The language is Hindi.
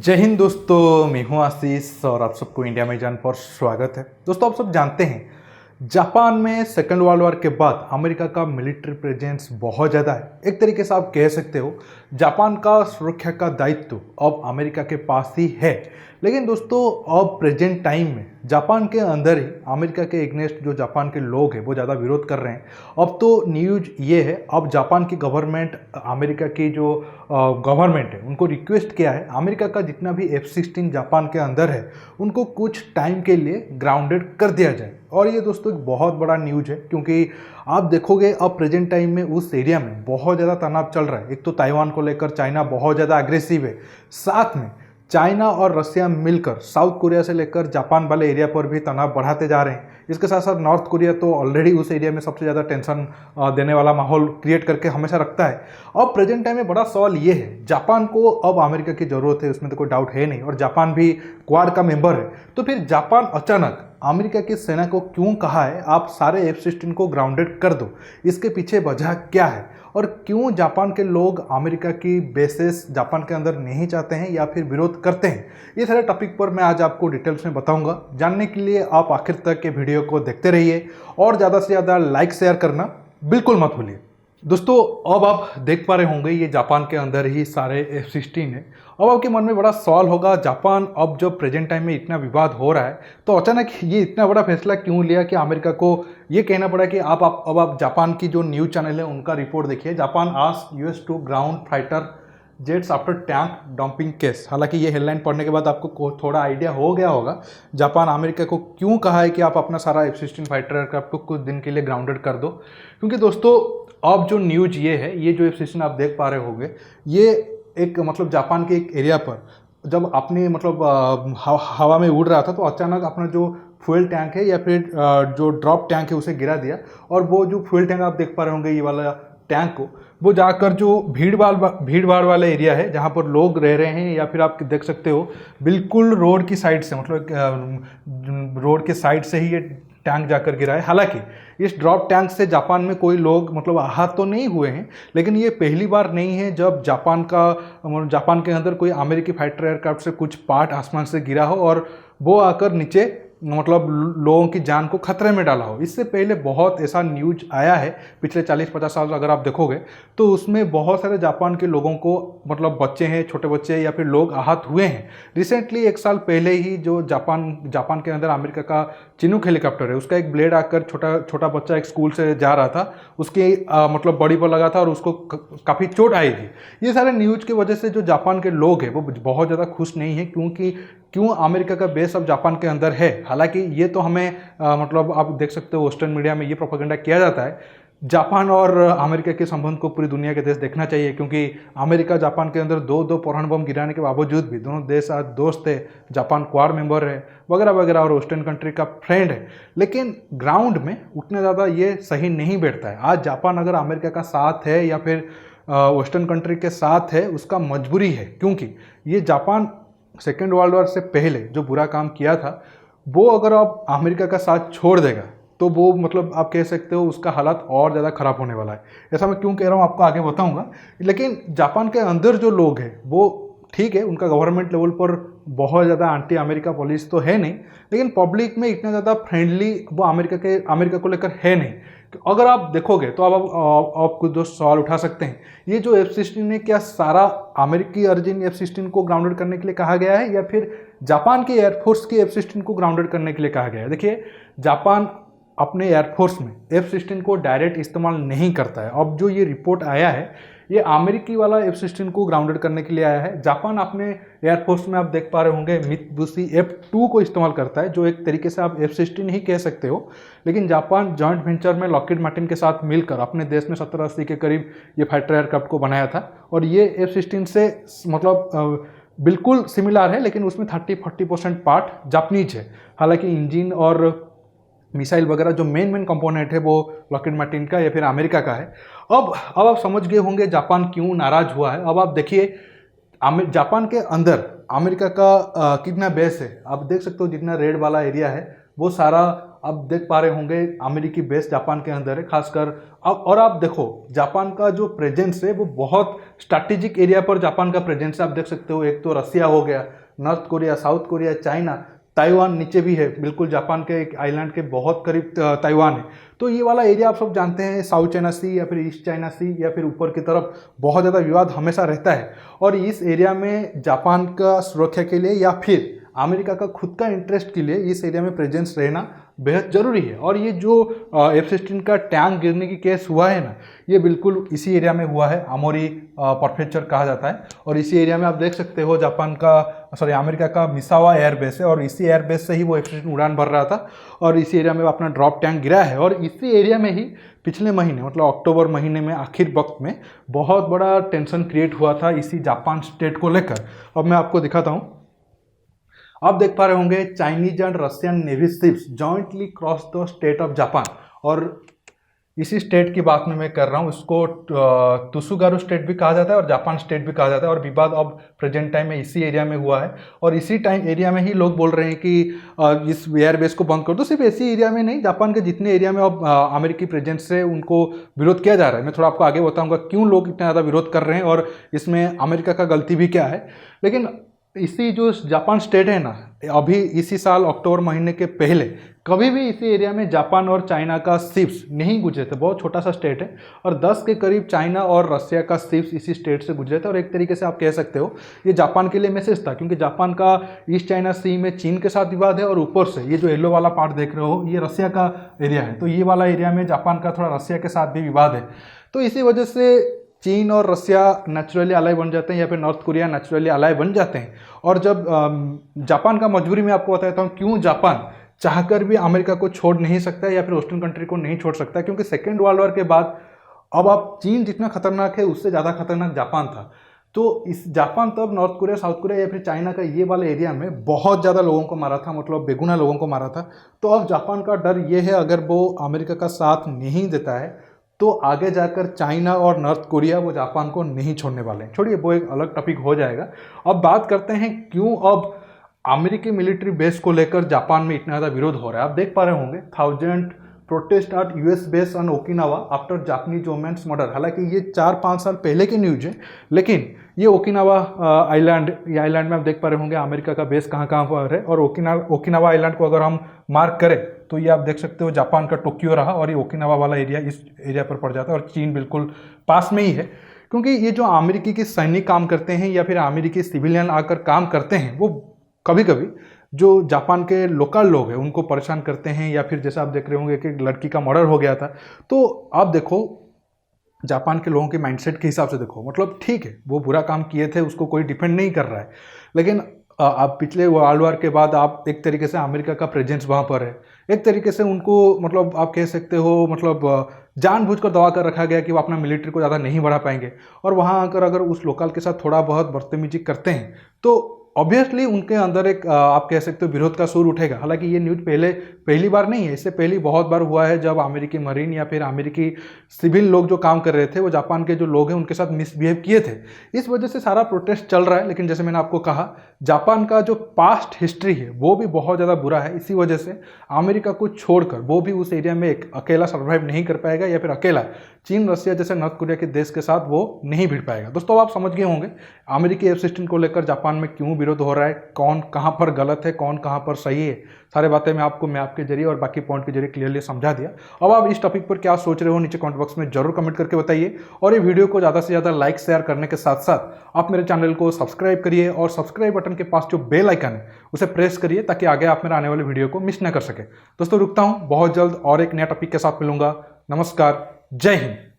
जय हिंद दोस्तों, मैं हूं आशीष और आप सबको इंडिया में जान पर स्वागत है। दोस्तों, आप सब जानते हैं जापान में सेकेंड वर्ल्ड वॉर के बाद अमेरिका का मिलिट्री प्रेजेंस बहुत ज़्यादा है। एक तरीके से आप कह सकते हो जापान का सुरक्षा का दायित्व अब अमेरिका के पास ही है। लेकिन दोस्तों, अब प्रेजेंट टाइम में जापान के अंदर ही अमेरिका के एग्नेस्ट जो जापान के लोग हैं वो ज़्यादा विरोध कर रहे हैं। अब तो न्यूज ये है, अब जापान की गवर्नमेंट अमेरिका की जो गवर्नमेंट है उनको रिक्वेस्ट किया है अमेरिका का जितना भी F-16 जापान के अंदर है उनको कुछ टाइम के लिए ग्राउंडेड कर दिया जाए। और ये दोस्तों एक बहुत बड़ा न्यूज है, क्योंकि आप देखोगे अब प्रेजेंट टाइम में उस एरिया में बहुत ज़्यादा तनाव चल रहा है। एक तो ताइवान को लेकर चाइना बहुत ज़्यादा अग्रेसिव है, साथ में चाइना और रशिया मिलकर साउथ कोरिया से लेकर जापान वाले एरिया पर भी तनाव बढ़ाते जा रहे हैं। इसके साथ साथ नॉर्थ कोरिया तो ऑलरेडी उस एरिया में सबसे ज़्यादा टेंशन देने वाला माहौल क्रिएट करके हमेशा रखता है। अब प्रेजेंट टाइम में बड़ा सवाल ये है, जापान को अब अमेरिका की ज़रूरत है, उसमें तो कोई डाउट है नहीं, और जापान भी क्वाड का मेंबर है। तो फिर जापान अचानक अमेरिका की सेना को क्यों कहा है आप सारे F-16 को ग्राउंडेड कर दो? इसके पीछे वजह क्या है और क्यों जापान के लोग अमेरिका की बेसेस जापान के अंदर नहीं चाहते हैं या फिर विरोध करते हैं? ये सारे टॉपिक पर मैं आज आपको डिटेल्स में बताऊंगा। जानने के लिए आप आखिर तक के वीडियो को देखते रहिए और ज़्यादा से ज़्यादा लाइक शेयर करना बिल्कुल मत भूलिए। दोस्तों, अब आप देख पा रहे होंगे ये जापान के अंदर ही सारे F-16 है। अब आपके मन में बड़ा सवाल होगा, जापान अब जब प्रेजेंट टाइम में इतना विवाद हो रहा है तो अचानक ये इतना बड़ा फैसला क्यों लिया कि अमेरिका को ये कहना पड़ा कि अब आप जापान की जो न्यूज़ चैनल है उनका रिपोर्ट देखिए, Japan ask US to ground fighter jets after tank dumping case. हालांकि ये हेडलाइन पढ़ने के बाद आपको थोड़ा आइडिया हो गया होगा जापान अमेरिका को क्यों कहा है कि आप अपना सारा F-16 फाइटर एयरक्राफ्ट को कुछ दिन के लिए ग्राउंडेड कर दो। क्योंकि दोस्तों, अब जो न्यूज ये है, ये जो F-16 आप देख पा रहे होंगे, ये एक मतलब जापान के एक एरिया पर जब अपने मतलब हवा में उड़ रहा था तो अचानक अपना जो फ्यूल टैंक है या फिर जो ड्रॉप टैंक है उसे गिरा दिया। और वो जो फ्यूल टैंक आप देख पा रहे होंगे, ये वाला टैंक को वो जाकर जो भीड़ भाड़ वाला एरिया है जहाँ पर लोग रह रहे हैं, या फिर आप देख सकते हो बिल्कुल रोड की साइड से, मतलब रोड के साइड से ही ये टैंक जाकर गिरा है। हालांकि इस ड्रॉप टैंक से जापान में कोई लोग मतलब आहत तो नहीं हुए हैं, लेकिन ये पहली बार नहीं है जब जापान के अंदर कोई अमेरिकी फाइटर एयरक्राफ्ट से कुछ पार्ट आसमान से गिरा हो और वो आकर नीचे मतलब लोगों की जान को खतरे में डाला हो। इससे पहले बहुत ऐसा न्यूज आया है पिछले 40-50 साल अगर आप देखोगे तो उसमें बहुत सारे जापान के लोगों को मतलब बच्चे हैं, छोटे बच्चे या फिर लोग आहत हुए हैं। रिसेंटली 1 साल पहले ही जो जापान के अंदर अमेरिका का चिनूक हेलीकॉप्टर है, उसका एक ब्लेड आकर छोटा बच्चा एक स्कूल से जा रहा था, उसकी मतलब बॉडी पर लगा था और उसको काफ़ी चोट आई थी। ये सारे न्यूज की वजह से जो जापान के लोग हैं वो बहुत ज़्यादा खुश नहीं है, क्यों अमेरिका का बेस अब जापान के अंदर है। हालांकि ये तो हमें मतलब आप देख सकते हो वेस्टर्न मीडिया में ये प्रोपेगेंडा किया जाता है। जापान और अमेरिका के संबंध को पूरी दुनिया के देश देखना चाहिए, क्योंकि अमेरिका जापान के अंदर दो परमाणु बम गिराने के बावजूद भी दोनों देश आज दोस्त है, जापान क्वाड मेंबर है वगैरह वगैरह और वेस्टर्न कंट्री का फ्रेंड है। लेकिन ग्राउंड में उतना ज़्यादा ये सही नहीं बैठता है। आज जापान अगर अमेरिका का साथ है या फिर वेस्टर्न कंट्री के साथ है, उसका मजबूरी है, क्योंकि ये जापान सेकेंड वर्ल्ड वॉर से पहले जो बुरा काम किया था वो अगर आप अमेरिका का साथ छोड़ देगा तो वो मतलब आप कह सकते हो उसका हालात और ज़्यादा खराब होने वाला है। ऐसा मैं क्यों कह रहा हूँ आपको आगे बताऊंगा। लेकिन जापान के अंदर जो लोग हैं वो ठीक है, उनका गवर्नमेंट लेवल पर बहुत ज़्यादा एंटी अमेरिका पॉलिसी तो है नहीं, लेकिन पब्लिक में इतना ज़्यादा फ्रेंडली वो अमेरिका को लेकर है नहीं। तो अगर आप देखोगे तो आप कुछ दो सवाल उठा सकते हैं, ये जो F-16 है क्या सारा अमेरिकी ओरिजिन F-16 को ग्राउंडेड करने के लिए कहा गया है या फिर जापान की एयरफोर्स की F-16 को ग्राउंडेड करने के लिए कहा गया है? देखिए, जापान अपने एयरफोर्स में F-16 को डायरेक्ट इस्तेमाल नहीं करता है। अब जो ये रिपोर्ट आया है ये अमेरिकी वाला F-16 को ग्राउंडेड करने के लिए आया है। जापान अपने एयरफोर्स में आप देख पा रहे होंगे मित्सुबिशी F2 को इस्तेमाल करता है, जो एक तरीके से आप F-16 ही कह सकते हो। लेकिन जापान जॉइंट वेंचर में लॉकहीड मार्टिन के साथ मिलकर अपने देश में 70-80 के करीब ये फाइटर एयरक्राफ्ट को बनाया था, और ये F-16 से मतलब बिल्कुल सिमिलर है, लेकिन उसमें 30-40% पार्ट जापानीज है। हालांकि इंजन और मिसाइल वगैरह जो मेन कंपोनेंट है वो लॉकहीड मार्टिन का या फिर अमेरिका का है। अब आप समझ गए होंगे जापान क्यों नाराज हुआ है। अब आप देखिए जापान के अंदर अमेरिका का कितना बेस है, आप देख सकते हो जितना रेड वाला एरिया है वो सारा आप देख पा रहे होंगे अमेरिकी बेस जापान के अंदर है खासकर। अब और आप देखो जापान का जो प्रेजेंस है वो बहुत स्ट्रैटेजिक एरिया पर जापान का प्रेजेंस है। आप देख सकते हो एक तो रसिया हो गया, north Korea, south Korea, China, Taiwan नीचे भी है, बिल्कुल जापान के एक आइलैंड के बहुत करीब ताइवान है। तो ये वाला एरिया आप सब जानते हैं, साउथ चाइना सी या फिर ईस्ट चाइना सी या फिर ऊपर की तरफ बहुत ज़्यादा विवाद हमेशा रहता है। और इस एरिया में जापान का सुरक्षा के लिए या फिर अमेरिका का खुद का इंटरेस्ट के लिए इस एरिया में प्रेजेंस रहना बेहद ज़रूरी है। और ये जो F-16 का टैंक गिरने की केस हुआ है ना, ये बिल्कुल इसी एरिया में हुआ है, आमोरी प्रीफेक्चर कहा जाता है। और इसी एरिया में आप देख सकते हो अमेरिका का मिसावा एयरबेस है और इसी एयरबेस से ही वो F-16 उड़ान भर रहा था और इसी एरिया में अपना ड्रॉप टैंक गिरा है। और इसी एरिया में ही पिछले महीने मतलब अक्टूबर महीने में आखिर वक्त में बहुत बड़ा टेंशन क्रिएट हुआ था इसी जापान स्टेट को लेकर। अब मैं आपको दिखाता हूँ। आप देख पा रहे होंगे Chinese and Russian navy ships jointly cross the state of Japan. और इसी स्टेट की बात में मैं कर रहा हूँ, इसको तुसुगारू स्टेट भी कहा जाता है और जापान स्टेट भी कहा जाता है। और विवाद अब प्रेजेंट टाइम में इसी एरिया में हुआ है और इसी टाइम एरिया में ही लोग बोल रहे हैं कि इस एयरबेस को बंद कर दो। सिर्फ इसी एरिया में नहीं, जापान के जितने एरिया में अब अमेरिकी प्रेजेंस से उनको विरोध किया जा रहा है। मैं थोड़ा आपको आगे बताऊंगा क्यों लोग इतना ज़्यादा विरोध कर रहे हैं और इसमें अमेरिका का गलती भी क्या है। लेकिन इसी जो जापान स्टेट है ना, अभी इसी साल अक्टूबर महीने के पहले कभी भी इसी एरिया में जापान और चाइना का शिप्स नहीं गुजरे थे। बहुत छोटा सा स्टेट है और 10 के करीब चाइना और रसिया का शिप्स इसी स्टेट से गुजरे थे। और एक तरीके से आप कह सकते हो ये जापान के लिए मैसेज था, क्योंकि जापान का ईस्ट चाइना सी में चीन के साथ विवाद है और ऊपर से ये जो येलो वाला पार्ट देख रहे हो ये रसिया का एरिया है। तो ये वाला एरिया में जापान का थोड़ा रसिया के साथ भी विवाद है। तो इसी वजह से चीन और रसिया नेचुरली अलाय बन जाते हैं या फिर नॉर्थ कोरिया नेचुरली अलाय बन जाते हैं। और जब जापान का मजबूरी में आपको बताता हूँ क्यों जापान चाहकर भी अमेरिका को छोड़ नहीं सकता है या फिर वेस्टर्न कंट्री को नहीं छोड़ सकता, क्योंकि सेकेंड वर्ल्ड वॉर के बाद अब आप चीन जितना खतरनाक है उससे ज़्यादा खतरनाक जापान था। तो इस जापान तब नॉर्थ कोरिया, साउथ कोरिया या फिर चाइना का ये वाले एरिया में बहुत ज़्यादा लोगों को मारा था, मतलब बेगुना लोगों को मारा था। तो अब जापान का डर ये है अगर वो अमेरिका का साथ नहीं देता है तो आगे जाकर चाइना और नॉर्थ कोरिया वो जापान को नहीं छोड़ने वाले हैं। छोड़िए, वो एक अलग टॉपिक हो जाएगा। अब बात करते हैं क्यों अब अमेरिकी मिलिट्री बेस को लेकर जापान में इतना ज़्यादा विरोध हो रहा है। आप देख पा रहे होंगे 1000 protest at US base on Okinawa after Japanese women's murder. हालांकि ये 4-5 साल पहले की न्यूज है, लेकिन ये ओकिनावा आइलैंड में आप देख पा रहे होंगे अमेरिका का बेस कहाँ कहाँ पर है। और ओकिनावा आइलैंड को अगर हम मार्क करें तो ये आप देख सकते हो जापान का टोक्यो रहा और ये ओकिनावा वाला एरिया इस एरिया पर पड़ जाता है और चीन बिल्कुल पास में ही है। क्योंकि ये जो अमेरिकी के सैनिक काम करते हैं या फिर अमेरिकी सिविलियन आकर काम करते हैं वो कभी कभी जो जापान के लोकल लोग हैं उनको परेशान करते हैं, या फिर जैसा आप देख रहे होंगे कि एक लड़की का मर्डर हो गया था। तो आप देखो जापान के लोगों के माइंडसेट के हिसाब से देखो, मतलब ठीक है वो बुरा काम किए थे, उसको कोई डिफेंड नहीं कर रहा है, लेकिन आप पिछले वर्ल्ड वार के बाद आप एक तरीके से अमेरिका का प्रेजेंस वहाँ पर है। एक तरीके से उनको मतलब आप कह सकते हो मतलब जानबूझकर दबा कर रखा गया कि वो अपना मिलिट्री को ज़्यादा नहीं बढ़ा पाएंगे। और वहाँ आकर अगर उस लोकल के साथ थोड़ा बहुत बदतमीजी करते हैं तो ऑब्वियसली उनके अंदर एक आप कह सकते हो विरोध का सुर उठेगा। हालांकि ये न्यूज पहली बार नहीं है, इससे पहले बहुत बार हुआ है जब अमेरिकी मरीन या फिर अमेरिकी सिविल लोग जो काम कर रहे थे वो जापान के जो लोग हैं उनके साथ मिसबिहेव किए थे। इस वजह से सारा प्रोटेस्ट चल रहा है। लेकिन जैसे मैंने आपको कहा जापान का जो पास्ट हिस्ट्री है वो भी बहुत ज़्यादा बुरा है। इसी वजह से अमेरिका को छोड़कर वो भी उस एरिया में एक अकेला सर्वाइव नहीं कर पाएगा या फिर अकेला चीन, रसिया जैसे नॉर्थ कोरिया के देश के साथ वो नहीं भिड़ पाएगा। दोस्तों आप समझ गए होंगे अमेरिकी F-16 को लेकर जापान में क्यों विरोध हो रहा है, कौन कहाँ पर गलत है, कौन कहाँ पर सही है। सारे बातें मैं आपको मैप के जरिए और बाकी पॉइंट के जरिए क्लियरली समझा दिया। अब आप इस टॉपिक पर क्या सोच रहे हो नीचे कमेंट बॉक्स में जरूर कमेंट करके बताइए। और ये वीडियो को ज़्यादा से ज़्यादा लाइक शेयर करने के साथ साथ आप मेरे चैनल को सब्सक्राइब करिए और सब्सक्राइब बटन के पास जो बेल आइकन है उसे प्रेस करिए ताकि आगे आप मेरे आने वाले वीडियो को मिस न कर सके। दोस्तों रुकता हूँ, बहुत जल्द और एक नया टॉपिक के साथ मिलूंगा। नमस्कार, जय हिंद।